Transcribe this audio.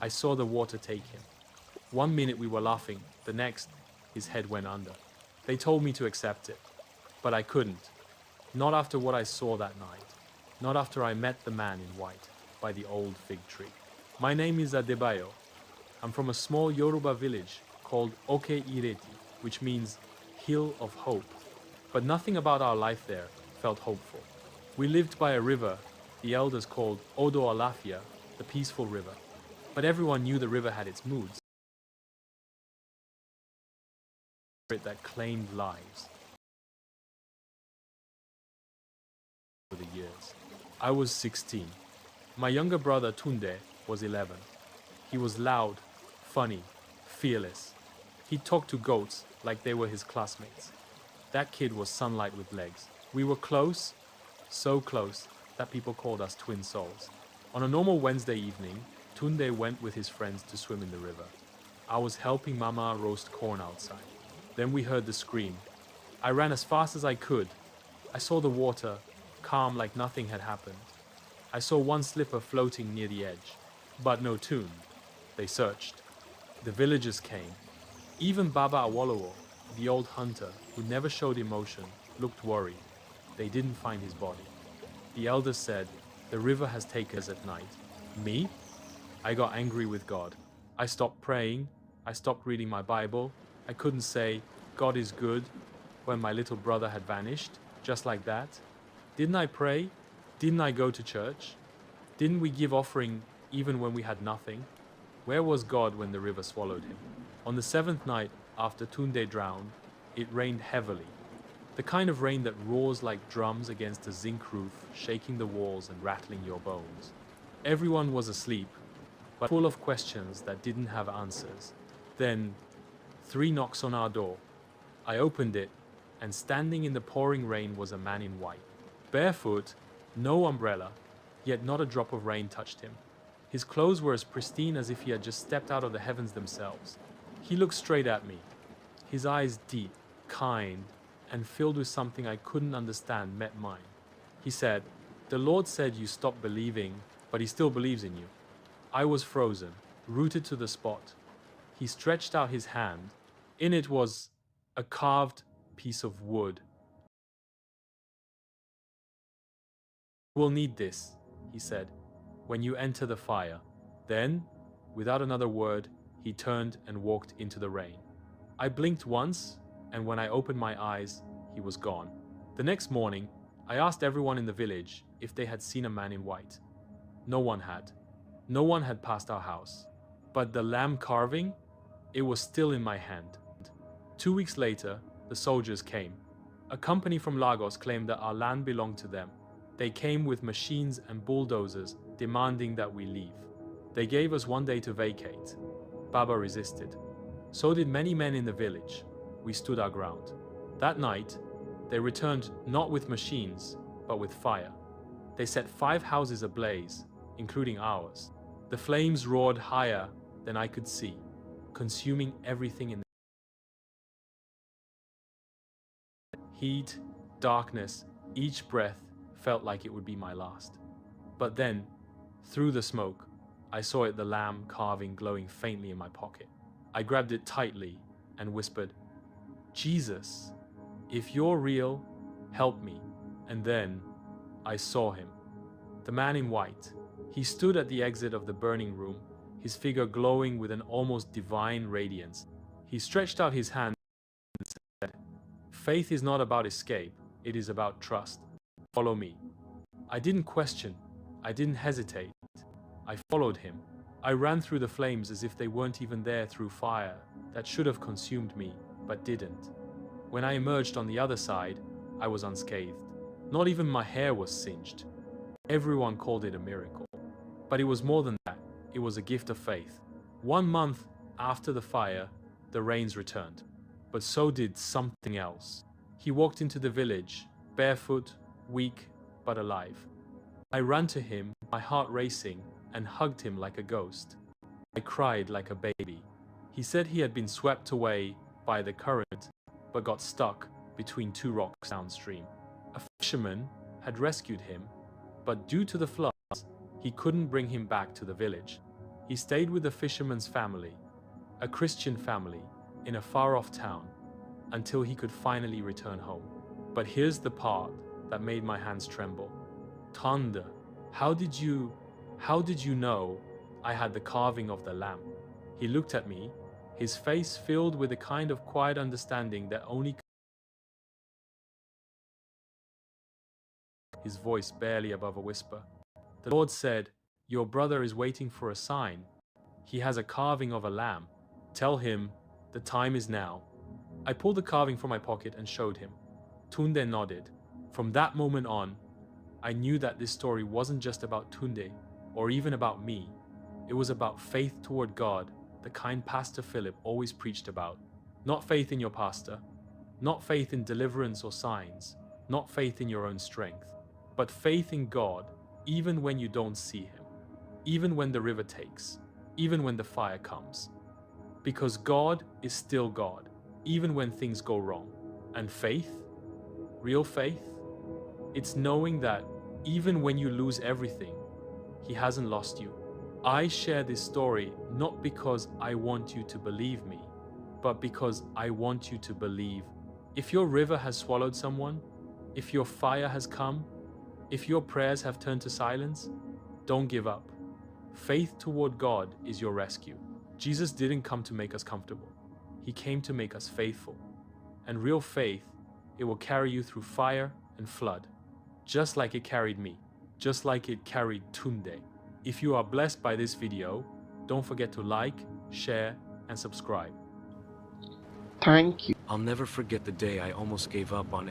I saw the water take him. 1 minute we were laughing, the next, his head went under. They told me to accept it, but I couldn't. Not after what I saw that night. Not after I met the man in white by the old fig tree. My name is Adebayo. I'm from a small Yoruba village called Oke Ireti, which means Hill of Hope. But nothing about our life there felt hopeful. We lived by a river the elders called Odo Alafia, the peaceful river. But everyone knew the river had its moods that claimed lives. For the years. I was 16. My younger brother Tunde was 11. He was loud, funny, fearless. He talked to goats like they were his classmates. That kid was sunlight with legs. We were close, so close that people called us twin souls. On a normal Wednesday evening, Tunde went with his friends to swim in the river. I was helping Mama roast corn outside. Then we heard the scream. I ran as fast as I could. I saw the water, calm like nothing had happened. I saw one slipper floating near the edge, but no tune. They searched. The villagers came. Even Baba Awolowo, the old hunter who never showed emotion, looked worried. They didn't find his body. The elders said, "The river has taken us at night." Me? I got angry with God. I stopped praying. I stopped reading my Bible. I couldn't say, "God is good," when my little brother had vanished, just like that. Didn't I pray? Didn't I go to church? Didn't we give offering even when we had nothing? Where was God when the river swallowed him? On the 7th night after Tunde drowned, it rained heavily. The kind of rain that roars like drums against a zinc roof, shaking the walls and rattling your bones. Everyone was asleep, but full of questions that didn't have answers. Then, 3 knocks on our door. I opened it, and standing in the pouring rain was a man in white. Barefoot, no umbrella, yet not a drop of rain touched him. His clothes were as pristine as if he had just stepped out of the heavens themselves. He looked straight at me. His eyes deep, kind, and filled with something I couldn't understand met mine. He said, "The Lord said you stopped believing, but he still believes in you." I was frozen, rooted to the spot. He stretched out his hand. In it was a carved piece of wood. "You will need this," he said, "when you enter the fire." Then, without another word, he turned and walked into the rain. I blinked once, and when I opened my eyes, he was gone. The next morning, I asked everyone in the village if they had seen a man in white. No one had. No one had passed our house. But the lamb carving? It was still in my hand. 2 weeks later, the soldiers came. A company from Lagos claimed that our land belonged to them. They came with machines and bulldozers demanding that we leave. They gave us 1 day to vacate. Baba resisted. So did many men in the village. We stood our ground. That night, they returned not with machines, but with fire. They set 5 houses ablaze, including ours. The flames roared higher than I could see, consuming everything in the heat, darkness. Each breath felt like it would be my last. But then, through the smoke, I saw it, the lamb carving glowing faintly in my pocket. I grabbed it tightly and whispered, "Jesus, if you're real, help me." And then I saw him, the man in white. He stood at the exit of the burning room, his figure glowing with an almost divine radiance. He stretched out his hand and said, "Faith is not about escape, it is about trust. Follow me." I didn't question, I didn't hesitate. I followed him. I ran through the flames as if they weren't even there, through fire that should have consumed me, but didn't. When I emerged on the other side, I was unscathed. Not even my hair was singed. Everyone called it a miracle. But it was more than that. It was a gift of faith. 1 month after the fire, the rains returned. But so did something else. He walked into the village, barefoot, weak, but alive. I ran to him, my heart racing, and hugged him like a ghost. I cried like a baby. He said he had been swept away by the current, but got stuck between 2 rocks downstream. A fisherman had rescued him, but due to the floods, he couldn't bring him back to the village. He stayed with a fisherman's family, a Christian family, in a far-off town, until he could finally return home. But here's the part that made my hands tremble. Tande, how did you know I had the carving of the lamp? He looked at me, his face filled with a kind of quiet understanding that only his voice barely above a whisper. The Lord said, "Your brother is waiting for a sign. He has a carving of a lamb. Tell him the time is now." I pulled the carving from my pocket and showed him. Tunde nodded. From that moment on, I knew that this story wasn't just about Tunde or even about me. It was about faith toward God, the kind Pastor Philip always preached about. Not faith in your pastor, not faith in deliverance or signs, not faith in your own strength, but faith in God even when you don't see him, even when the river takes, even when the fire comes. Because God is still God, even when things go wrong. And faith, real faith, it's knowing that even when you lose everything, he hasn't lost you. I share this story not because I want you to believe me, but because I want you to believe. If your river has swallowed someone, if your fire has come, if your prayers have turned to silence, don't give up. Faith toward God is your rescue. Jesus didn't come to make us comfortable. He came to make us faithful. And real faith, it will carry you through fire and flood, just like it carried me, just like it carried Tunde. If you are blessed by this video, don't forget to like, share, and subscribe. Thank you. I'll never forget the day I almost gave up on